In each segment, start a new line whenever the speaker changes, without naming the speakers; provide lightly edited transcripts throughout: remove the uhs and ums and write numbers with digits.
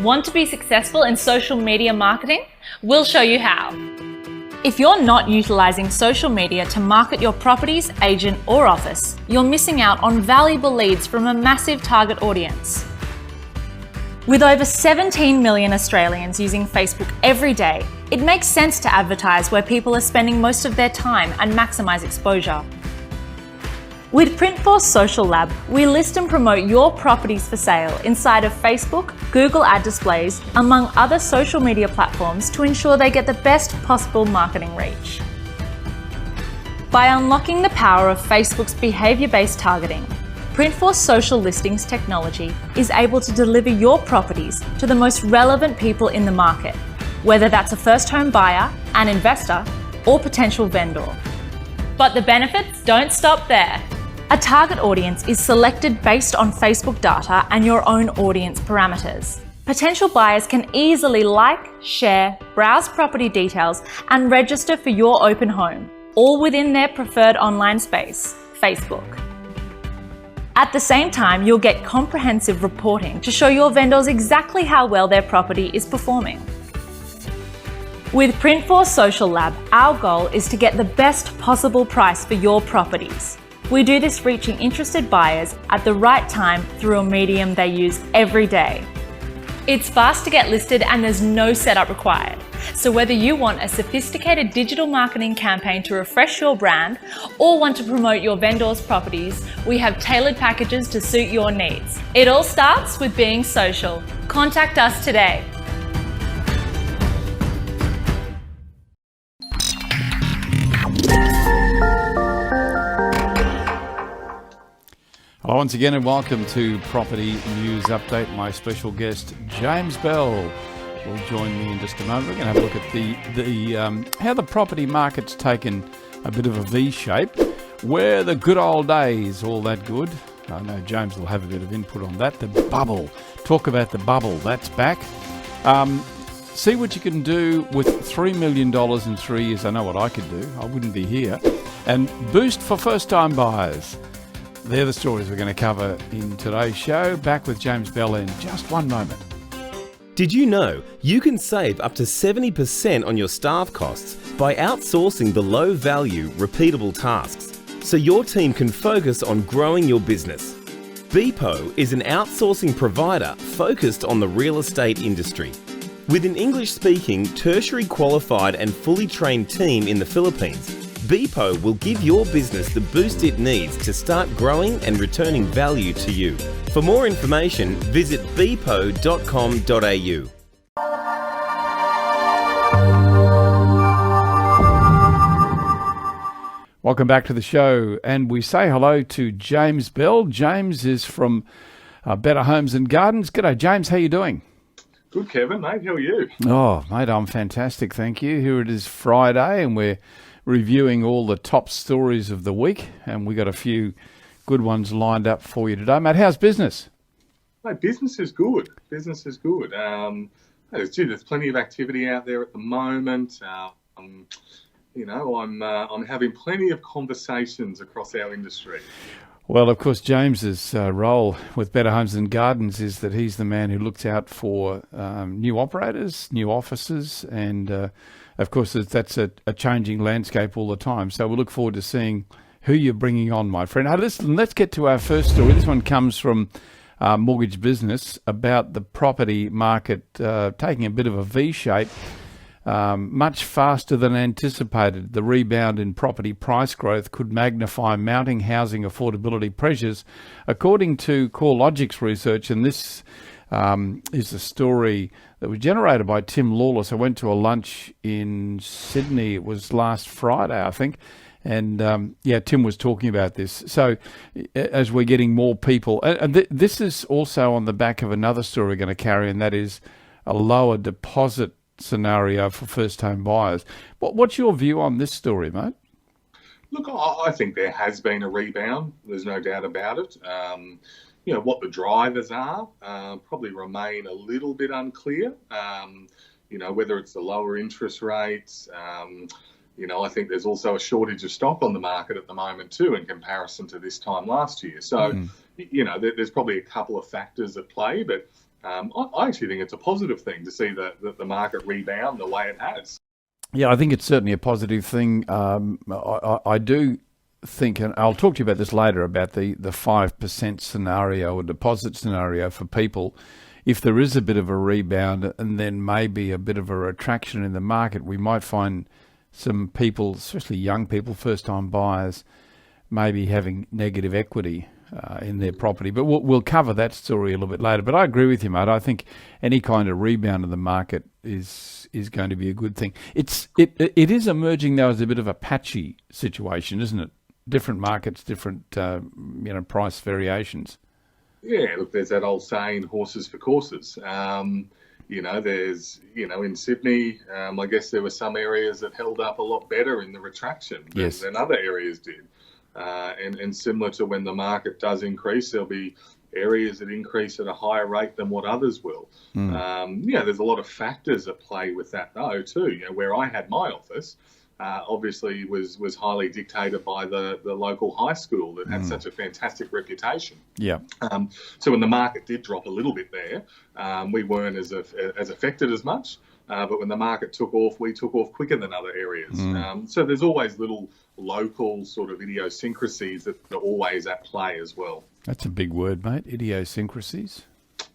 Want to be successful in social media marketing? We'll show you how. If you're not utilising social media to market your properties, agent or office, you're missing out on valuable leads from a massive target audience. With over 17 million Australians using Facebook every day, it makes sense to advertise where people are spending most of their time and maximise exposure. With Printforce Social Lab, we list and promote your properties for sale inside of Facebook, Google ad displays, among other social media platforms to ensure they get the best possible marketing reach. By unlocking the power of Facebook's behaviour-based targeting, Printforce Social Listings technology is able to deliver your properties to the most relevant people in the market, whether that's a first home buyer, an investor, or potential vendor. But the benefits don't stop there. A target audience is selected based on Facebook data and your own audience parameters. Potential buyers can easily like, share, browse property details, and register for your open home, all within their preferred online space, Facebook. At the same time, you'll get comprehensive reporting to show your vendors exactly how well their property is performing. With Printforce Social Lab, our goal is to get the best possible price for your properties. We do this reaching interested buyers at the right time through a medium they use every day. It's fast to get listed and there's no setup required. So whether you want a sophisticated digital marketing campaign to refresh your brand or want to promote your vendors' properties, we have tailored packages to suit your needs. It all starts with being social. Contact us today.
Hello once again and welcome to Property News Update. My special guest James Bell will join me in just a moment. We're going to have a look at how the property market's taken a bit of a V shape. Where the good old days, all that good. I know James will have a bit of input on that. The bubble. Talk about the bubble. That's back. See what you can do with $3 million in 3 years. I know what I could do. I wouldn't be here. And boost for first-time buyers. They're the stories we're going to cover in today's show. Back with James Bell in just one moment.
Did you know you can save up to 70% on your staff costs by outsourcing the low-value, repeatable tasks so your team can focus on growing your business? Beepo is an outsourcing provider focused on the real estate industry. With an English-speaking, tertiary qualified and fully trained team in the Philippines, Beepo will give your business the boost it needs to start growing and returning value to you. For more information, visit beepo.com.au.
Welcome back to the show, and we say hello to James Bell. James is from Better Homes and Gardens. G'day, James. How you doing?
Good, Kevin, mate. How are you?
Oh, mate, I'm fantastic, thank you. Here it is Friday, and we're reviewing all the top stories of the week, and we got a few good ones lined up for you today. Mate, how's business?
Mate, business is good. Business is good. There's plenty of activity out there at the moment. I'm having plenty of conversations across our industry.
Well, of course, James's role with Better Homes and Gardens is that he's the man who looks out for new operators, new offices, and of course, that's a changing landscape all the time. So we look forward to seeing who you're bringing on, my friend. Hey, listen, let's get to our first story. This one comes from Mortgage Business about the property market taking a bit of a V shape, much faster than anticipated. The rebound in property price growth could magnify mounting housing affordability pressures, according to CoreLogic's research. And this is a story that was generated by Tim Lawless. I went to a lunch in Sydney. It was last Friday, I think. And Tim was talking about this. So as we're getting more people, and this is also on the back of another story we're going to carry, and that is a lower deposit scenario for first-home buyers. What's your view on this story, mate?
Look, I think there has been a rebound. There's no doubt about it. What the drivers are probably remain a little bit unclear. Whether it's the lower interest rates. I think there's also a shortage of stock on the market at the moment too, in comparison to this time last year. So, there's probably a couple of factors at play, but I actually think it's a positive thing to see the market rebound the way it has.
Yeah, I think it's certainly a positive thing. I do think, and I'll talk to you about this later, about the 5% scenario or deposit scenario for people. If there is a bit of a rebound and then maybe a bit of a retraction in the market, we might find some people, especially young people, first-time buyers, maybe having negative equity in their property. But we'll cover that story a little bit later. But I agree with you, mate. I think any kind of rebound of the market is going to be a good thing. It is emerging, though, as a bit of a patchy situation, isn't it? Different markets, different price variations.
Yeah, look, there's that old saying, horses for courses. There's, in Sydney, I guess there were some areas that held up a lot better in the retraction than other areas did. And similar to when the market does increase, there'll be areas that increase at a higher rate than what others will. There's a lot of factors at play with that, though, too. Where I had my office, obviously was highly dictated by the local high school that had such a fantastic reputation. Yeah. So when the market did drop a little bit there, we weren't as affected as much. But when the market took off, we took off quicker than other areas. So there's always little local sort of idiosyncrasies that are always at play as well.
That's a big word, mate. Idiosyncrasies.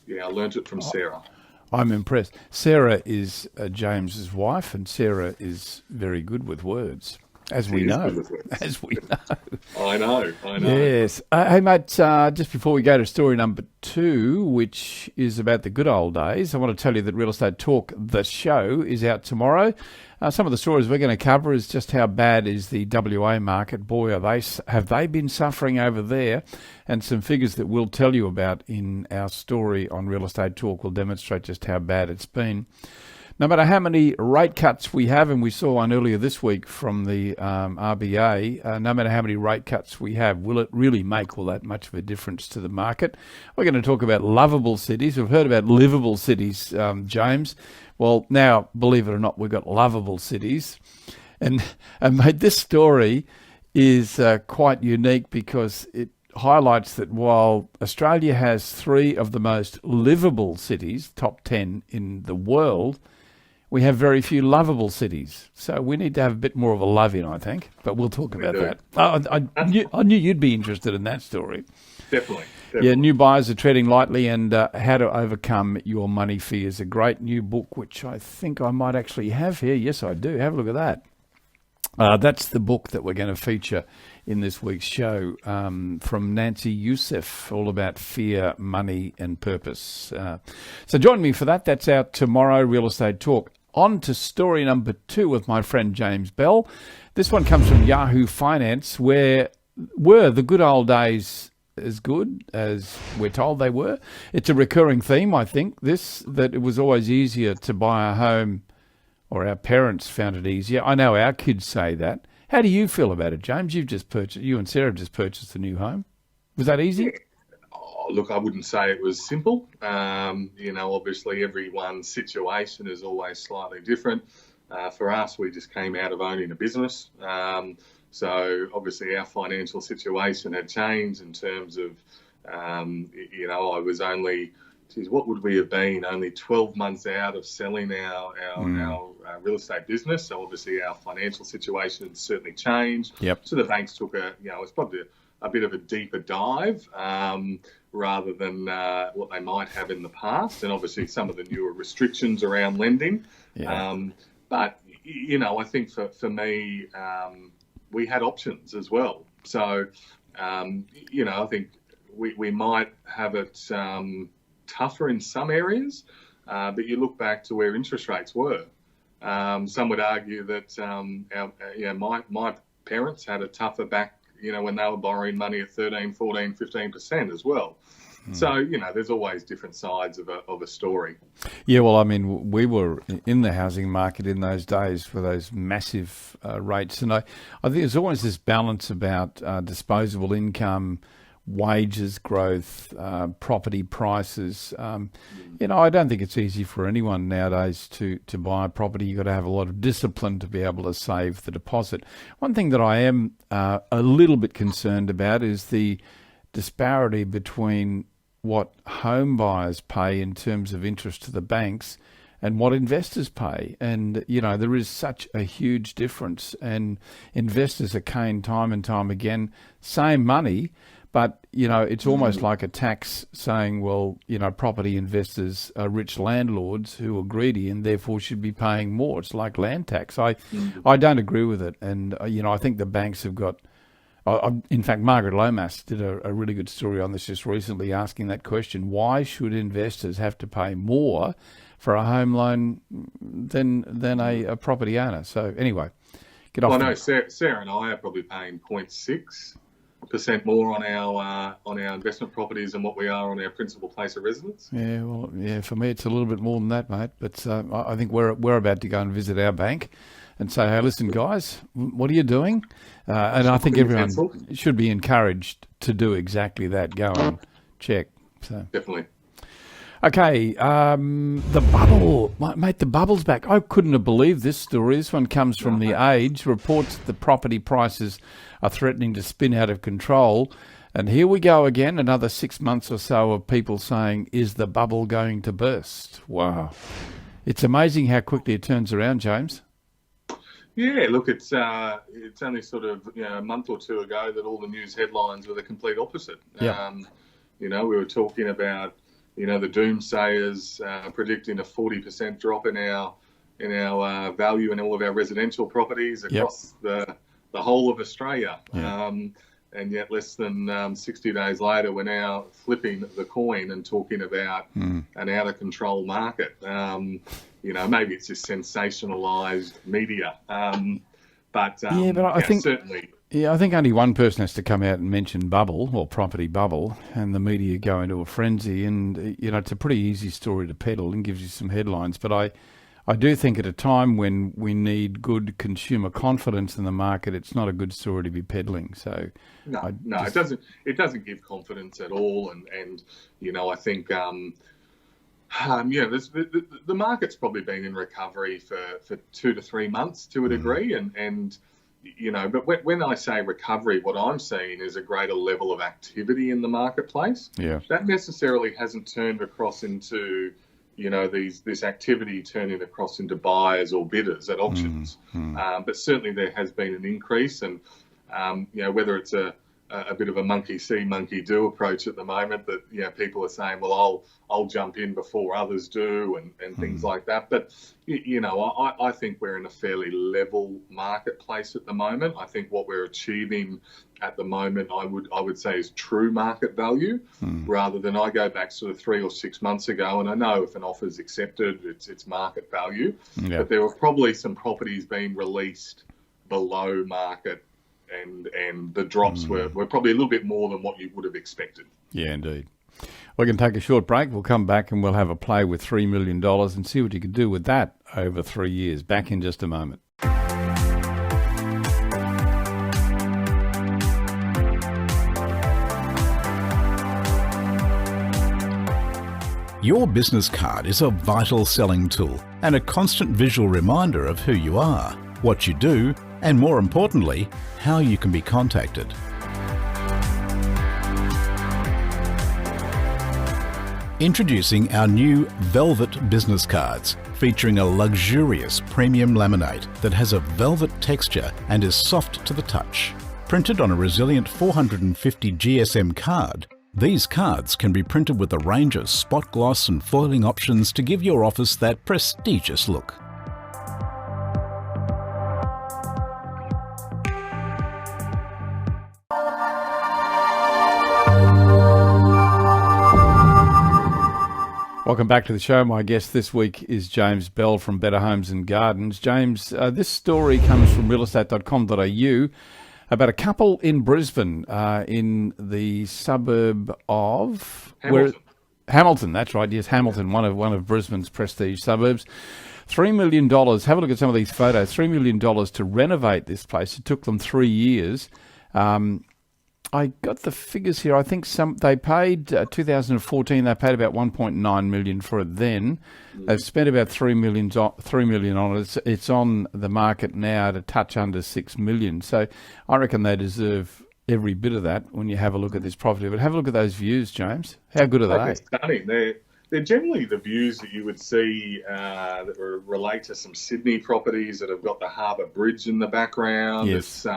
Yeah, I learnt it from Sarah.
I'm impressed. Sarah is James's wife, and Sarah is very good with words, as we know. As we know.
I know.
Yes. Hey, mate, just before we go to story number 2, which is about the good old days, I want to tell you that Real Estate Talk, the show, is out tomorrow. Some of the stories we're going to cover is just how bad is the WA market. Boy, have they been suffering over there. And some figures that we'll tell you about in our story on Real Estate Talk will demonstrate just how bad it's been. No matter how many rate cuts we have, and we saw one earlier this week from the RBA, no matter how many rate cuts we have, will it really make all that much of a difference to the market? We're going to talk about lovable cities. We've heard about livable cities, James. Well, now, believe it or not, we've got lovable cities. And mate, this story is quite unique because it highlights that while Australia has 3 of the most livable cities, top 10 in the world, we have very few lovable cities. So we need to have a bit more of a love-in, I think. But we'll talk about that. I knew you'd be interested in that story.
Definitely.
Yeah, new buyers are treading lightly, and how to overcome your money fears. A great new book, which I think I might actually have here. Yes, I do. Have a look at that. That's the book that we're going to feature in this week's show, from Nancy Youssef, all about fear, money and purpose. So join me for that. That's out tomorrow, Real Estate Talk. On to story number 2 with my friend James Bell. This one comes from Yahoo Finance, where were the good old days as good as we're told they were? It's a recurring theme, I think, that it was always easier to buy a home, or our parents found it easier. I know our kids say that. How do you feel about it, James? You and Sarah have just purchased a new home. Was that easy?
Oh, look, I wouldn't say it was simple. Obviously everyone's situation is always slightly different. For us, we just came out of owning a business. So obviously our financial situation had changed in terms of, I was only, what would we have been? Only 12 months out of selling our real estate business. So obviously our financial situation had certainly changed.
Yep.
So the banks took it's probably a bit of a deeper dive rather than what they might have in the past. And obviously some of the newer restrictions around lending. Yeah. But I think for me, we had options as well. So, I think we might have it tougher in some areas, but you look back to where interest rates were. Some would argue that my parents had it tougher back, when they were borrowing money at 13, 14, 15% as well. So, there's always different sides of a story.
Yeah, well, I mean, we were in the housing market in those days for those massive rates. And I think there's always this balance about disposable income, wages growth, property prices. I don't think it's easy for anyone nowadays to buy a property. You've got to have a lot of discipline to be able to save the deposit. One thing that I am a little bit concerned about is the disparity between what home buyers pay in terms of interest to the banks and what investors pay. And, there is such a huge difference. And investors are caned time and time again, same money, but, it's almost like a tax saying, well, property investors are rich landlords who are greedy and therefore should be paying more. It's like land tax. I don't agree with it. And, I think the banks have got... In fact, Margaret Lomas did a really good story on this just recently, asking that question: why should investors have to pay more for a home loan than a property owner? So anyway, get off.
Well, I know Sarah and I are probably paying 0.6% more on our investment properties than what we are on our principal place of residence.
Yeah, well, for me it's a little bit more than that, mate. But I think we're about to go and visit our bank and say, hey, listen, guys, what are you doing? And I think everyone should be encouraged to do exactly that. Go and check. So
definitely.
Okay, the bubble. Mate, the bubble's back. I couldn't have believed this story. This one comes from The Age. Reports that property prices are threatening to spin out of control. And here we go again, another 6 months or so of people saying, is the bubble going to burst? Wow. It's amazing how quickly it turns around, James.
Yeah, look, it's only sort of a month or two ago that all the news headlines were the complete opposite.
Yeah.
We were talking about the doomsayers predicting a 40% drop in our value in all of our residential properties across the whole of Australia.
Yeah.
And yet less than 60 days later, we're now flipping the coin and talking about an out of control market. Maybe it's just sensationalised media. But I think certainly.
Yeah, I think only one person has to come out and mention bubble or property bubble, and the media go into a frenzy. And it's a pretty easy story to peddle and gives you some headlines. But I do think at a time when we need good consumer confidence in the market, it's not a good story to be peddling. So it doesn't give confidence at all. And I think the market's probably been in recovery for 2 to 3 months to a degree, but when I say recovery, what I'm seeing is a greater level of activity in the marketplace. Yeah, that necessarily hasn't turned across into this activity turning across into buyers or bidders at auctions. But certainly there has been an increase, and whether it's a bit of a monkey see, monkey do approach at the moment, that people are saying, well, I'll jump in before others do, and things like that. But I think we're in a fairly level marketplace at the moment. I think what we're achieving at the moment, I would say, is true market value, rather than I go back sort of 3 or 6 months ago, and I know if an offer is accepted, it's market value. Yeah. But there were probably some properties being released below market, and the drops were probably a little bit more than what you would have expected. Yeah, indeed. We can take a short break. We'll come back and we'll have a play with $3 million and see what you can do with that over 3 years. Back in just a moment.
Your business card is a vital selling tool and a constant visual reminder of who you are, what you do, and more importantly, how you can be contacted. Introducing our new Velvet business cards, featuring a luxurious premium laminate that has a velvet texture and is soft to the touch. Printed on a resilient 450 GSM card, these cards can be printed with a range of spot gloss and foiling options to give your office that prestigious look.
Welcome back to the show. My guest this week is James Bell from Better Homes and Gardens. James, this story comes from realestate.com.au about a couple in Brisbane, in the suburb of Hamilton. That's right. Yes, Hamilton, one of Brisbane's prestige suburbs. $3 million. Have a look at some of these photos. $3 million to renovate this place. It took them 3 years. I got the figures here. I think they paid 2014. They paid about 1.9 million for it then. They've spent about 3 million on it. It's on the market now to touch under 6 million. So I reckon they deserve every bit of that when you have a look at this property. But have a look at those views, James. How good are they?
They're stunning. They're generally the views that you would see that relate to some Sydney properties that have got the Harbour Bridge in the background.
Yes.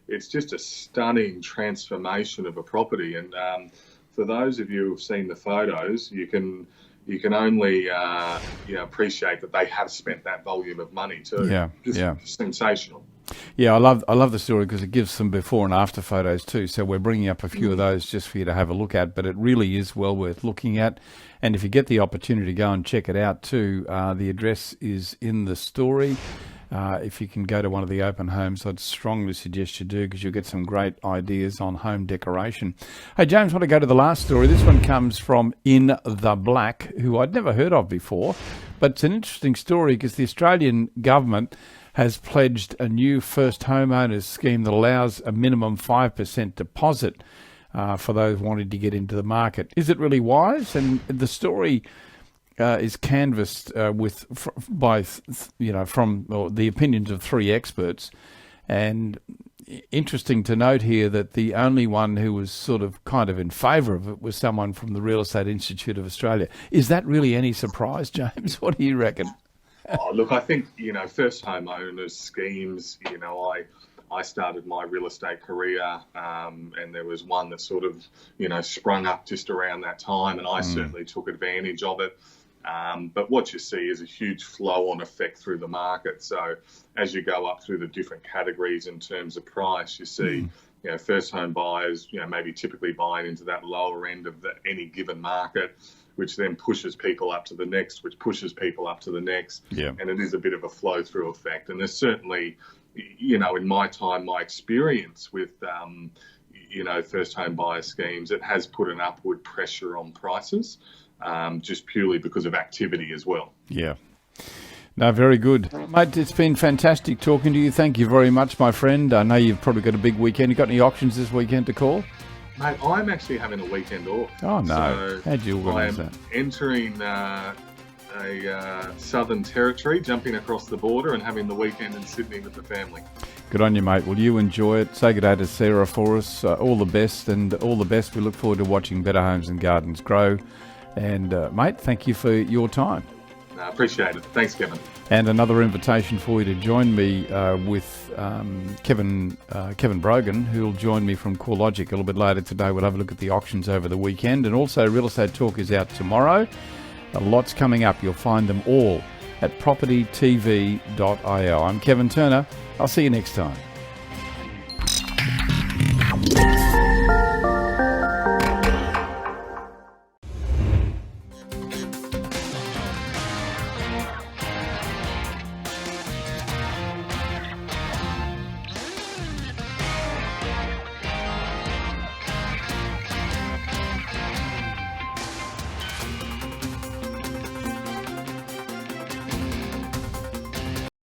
It's just a stunning transformation of a property. And for those of you who've seen the photos, you can only appreciate that they have spent that volume of money too.
Yeah,
just sensational.
Yeah, I love the story because it gives some before and after photos too. So we're bringing up a few of those just for you to have a look at. But it really is well worth looking at. And if you get the opportunity to go and check it out too, the address is in the story. If you can go to one of the open homes, I'd strongly suggest you do because you'll get some great ideas on home decoration. Hey, James, I want to go to the last story. This one comes from In the Black, who I'd never heard of before. But it's an interesting story because the Australian government has pledged a new first homeowners scheme that allows a minimum 5% deposit for those wanting to get into the market. Is it really wise? And the story is canvassed from the opinions of 3 experts. And interesting to note here that the only one who was sort of kind of in favour of it was someone from the Real Estate Institute of Australia. Is that really any surprise, James? What do you reckon?
Oh, look, I think, first homeowners schemes, I started my real estate career and there was one that sort of, sprung up just around that time, and I certainly took advantage of it. But what you see is a huge flow-on effect through the market. So as you go up through the different categories in terms of price, you see, first home buyers, maybe typically buying into that lower end of any given market, which then pushes people up to the next, which pushes people up to the next. Yeah. And it is a bit of a flow-through effect. And there's certainly, in my time, my experience with, first home buyer schemes, it has put an upward pressure on prices, just purely because of activity as well. Yeah.
No, very good. Mate, it's been fantastic talking to you. Thank you very much, my friend. I know you've probably got a big weekend. You got any auctions this weekend to call?
Mate, I'm actually having a weekend off.
Oh, no. How'd you organise that?
I'm entering a Southern Territory, jumping across the border and having the weekend in Sydney with the family.
Good on you, mate. Well, you enjoy it. Say good day to Sarah for us. All the best, and all the best. We look forward to watching Better Homes and Gardens grow. And, mate, thank you for your time.
I appreciate it. Thanks, Kevin.
And another invitation for you to join me with Kevin Brogan, who'll join me from CoreLogic a little bit later today. We'll have a look at the auctions over the weekend. And also Real Estate Talk is out tomorrow. A lot's coming up. You'll find them all at propertytv.io. I'm Kevin Turner. I'll see you next time.